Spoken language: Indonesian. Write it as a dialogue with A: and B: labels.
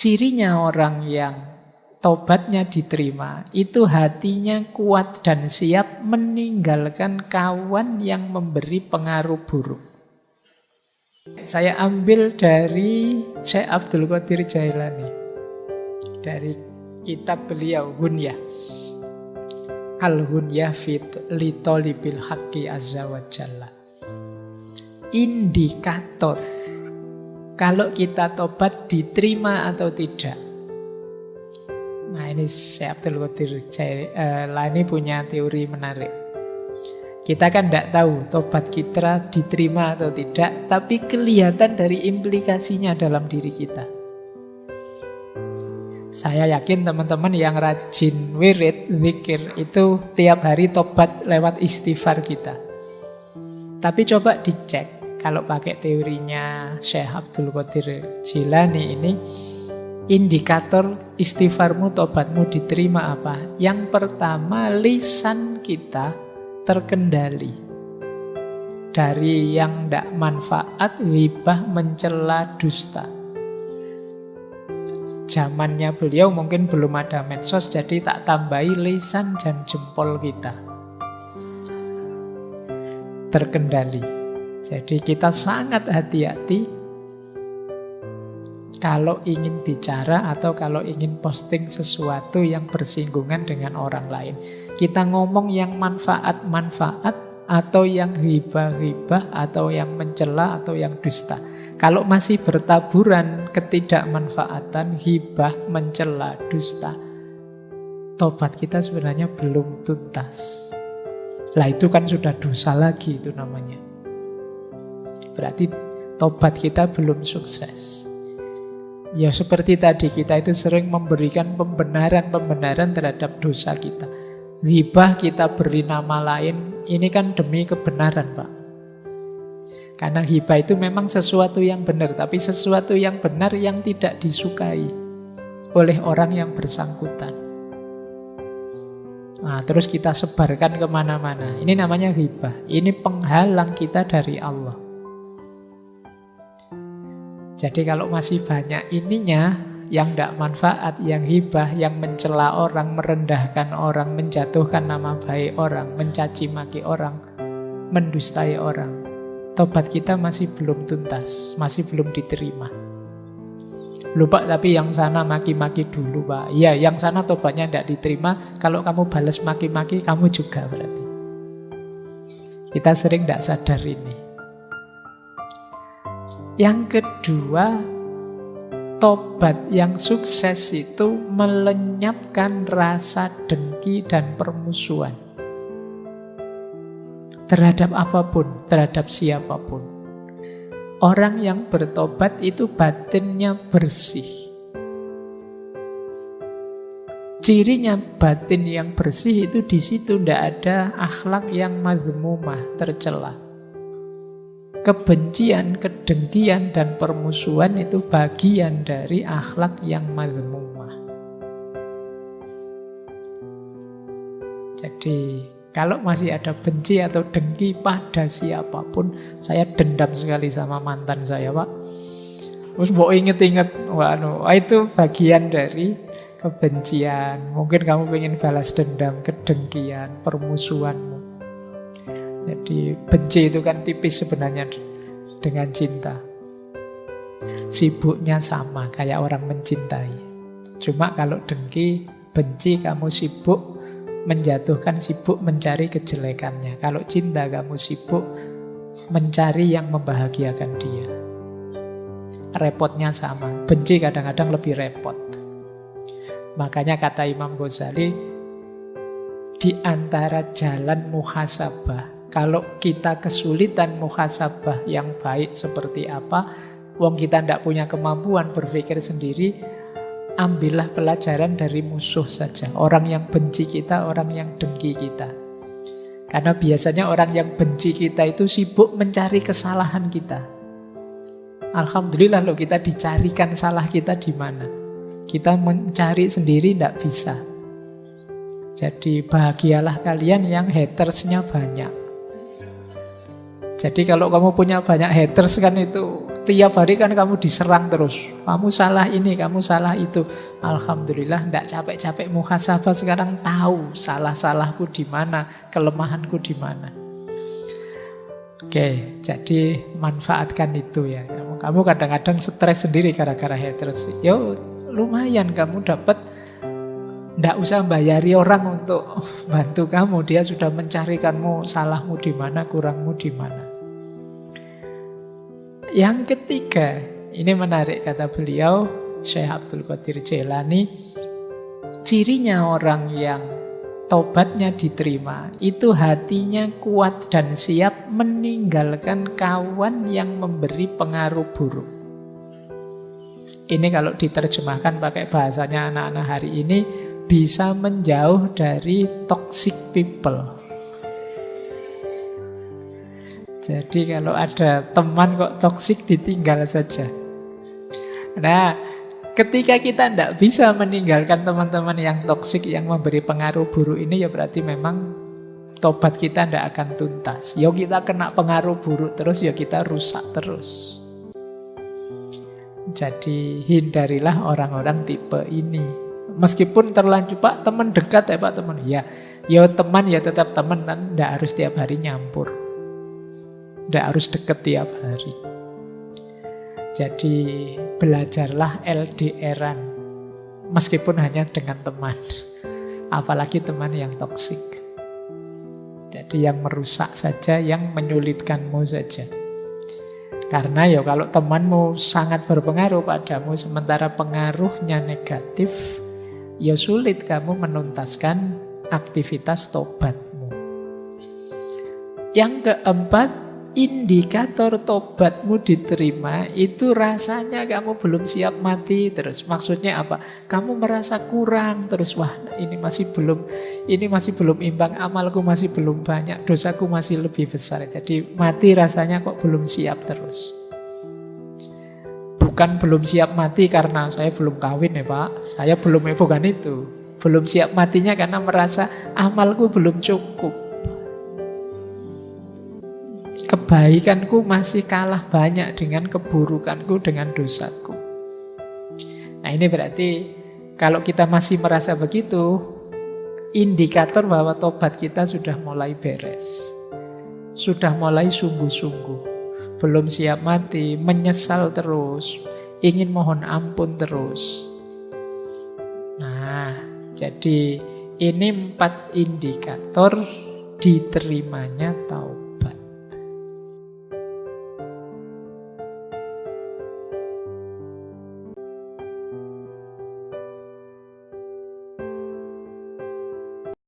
A: Cirinya orang yang tobatnya diterima, itu hatinya kuat dan siap meninggalkan kawan yang memberi pengaruh buruk. Saya ambil dari Syekh Abdul Qadir Jailani, dari kitab beliau Hunyah. Al-Hunyah fit li tolibil haqqi azza wa jalla. Indikator kalau kita tobat diterima atau tidak. Nah, ini Syekh Abdul Qadir Jailani punya teori menarik. Kita kan tidak tahu tobat kita diterima atau tidak, tapi kelihatan dari implikasinya dalam diri kita. Saya yakin teman-teman yang rajin wirid, zikir, itu tiap hari tobat lewat istighfar kita. Tapi coba dicek, kalau pakai teorinya Syekh Abdul Qadir Jailani ini, indikator istighfarmu, tobatmu diterima apa? Yang pertama, lisan kita terkendali dari yang tidak manfaat, ghibah, mencela, dusta. Zamannya beliau mungkin belum ada medsos, jadi tak tambahi lisan dan jempol kita terkendali. Jadi kita sangat hati-hati kalau ingin bicara atau kalau ingin posting sesuatu yang bersinggungan dengan orang lain. Kita ngomong yang manfaat-manfaat atau yang ghibah-ghibah atau yang mencela atau yang dusta. Kalau masih bertaburan ketidakmanfaatan, ghibah, mencela, dusta, tobat kita sebenarnya belum tuntas. Lah itu kan sudah dosa lagi itu namanya. Berarti tobat kita belum sukses. Ya seperti tadi, kita itu sering memberikan pembenaran-pembenaran terhadap dosa kita. Ghibah kita beri nama lain, ini kan demi kebenaran, Pak. Karena ghibah itu memang sesuatu yang benar, tapi sesuatu yang benar yang tidak disukai oleh orang yang bersangkutan. Nah, terus kita sebarkan kemana-mana. Ini namanya ghibah. Ini penghalang kita dari Allah. Jadi kalau masih banyak ininya, yang tidak manfaat, yang hibah, yang mencela orang, merendahkan orang, menjatuhkan nama baik orang, mencaci maki orang, mendustai orang, tobat kita masih belum tuntas, masih belum diterima. Lupa, tapi yang sana maki-maki dulu, Pak. Ya, yang sana tobatnya tidak diterima. Kalau kamu balas maki-maki, kamu juga berarti. Kita sering tidak sadar ini. Yang kedua, tobat yang sukses itu melenyapkan rasa dengki dan permusuhan terhadap apapun, terhadap siapapun. Orang yang bertobat itu batinnya bersih. Cirinya batin yang bersih itu di situ tidak ada akhlak yang madhmumah, tercela. Kebencian, kedengkian, dan permusuhan itu bagian dari akhlak yang madhmumah. Jadi, kalau masih ada benci atau dengki pada siapapun, saya dendam sekali sama mantan saya, Pak. Terus mau inget-inget, itu bagian dari kebencian. Mungkin kamu pengen balas dendam, kedengkian, permusuhanmu. Jadi benci itu kan tipis sebenarnya dengan cinta. Sibuknya sama kayak orang mencintai. Cuma kalau dengki, benci, kamu sibuk menjatuhkan, sibuk mencari kejelekannya. Kalau cinta, kamu sibuk mencari yang membahagiakan dia. Repotnya sama. Benci kadang-kadang lebih repot. Makanya kata Imam Ghazali, di antara jalan muhasabah, kalau kita kesulitan muhasabah yang baik seperti apa, wong kita tidak punya kemampuan berpikir sendiri, ambillah pelajaran dari musuh saja. Orang yang benci kita, orang yang dengki kita. Karena biasanya orang yang benci kita itu sibuk mencari kesalahan kita. Alhamdulillah loh, kita dicarikan salah kita di mana. Kita mencari sendiri tidak bisa. Jadi bahagialah kalian yang hatersnya banyak. Jadi kalau kamu punya banyak haters kan itu Tiap hari kan kamu diserang terus. Kamu salah ini, kamu salah itu. Alhamdulillah tidak capek-capek muhasabah, sekarang tahu salah-salahku di mana, kelemahanku di mana. Oke, jadi manfaatkan itu ya. Kamu kadang-kadang stres sendiri gara-gara haters. Yo, lumayan kamu dapat, ndak usah bayari orang untuk bantu kamu. Dia sudah mencarikanmu salahmu di mana, kurangmu di mana. Yang ketiga, ini menarik kata beliau, Syekh Abdul Qadir Jailani, cirinya orang yang tobatnya diterima, itu hatinya kuat dan siap meninggalkan kawan yang memberi pengaruh buruk. Ini kalau diterjemahkan pakai bahasanya anak-anak hari ini, bisa menjauh dari toxic people. Jadi kalau ada teman kok toksik, ditinggal saja. Nah, ketika kita tidak bisa meninggalkan teman-teman yang toksik, yang memberi pengaruh buruk ini, ya berarti memang tobat kita tidak akan tuntas. Ya kita kena pengaruh buruk terus, ya kita rusak terus. Jadi hindarilah orang-orang tipe ini. Meskipun terlanjur, Pak, teman dekat ya Pak, teman. Ya teman ya tetap teman, kan tidak harus tiap hari nyampur. Tidak harus deket tiap hari. Jadi belajarlah LDR-an, meskipun hanya dengan teman. Apalagi teman yang toksik. Jadi yang merusak saja, yang menyulitkanmu saja. Karena ya kalau temanmu sangat berpengaruh padamu, sementara pengaruhnya negatif, ya sulit kamu menuntaskan aktivitas tobatmu. Yang keempat, indikator tobatmu diterima itu rasanya kamu belum siap mati terus. Maksudnya apa? Kamu merasa kurang terus. Wah, ini masih belum imbang, amalku masih belum banyak, dosaku masih lebih besar. Jadi mati rasanya kok belum siap terus. Bukan belum siap mati karena saya belum kawin ya Pak, saya belum, bukan itu. Belum siap matinya karena merasa amalku belum cukup. Kebaikanku masih kalah banyak dengan keburukanku, dengan dosaku. Nah ini berarti kalau kita masih merasa begitu, indikator bahwa tobat kita sudah mulai beres. Sudah mulai sungguh-sungguh. Belum siap mati, menyesal terus, ingin mohon ampun terus. Nah, jadi ini 4 indikator diterimanya taubat.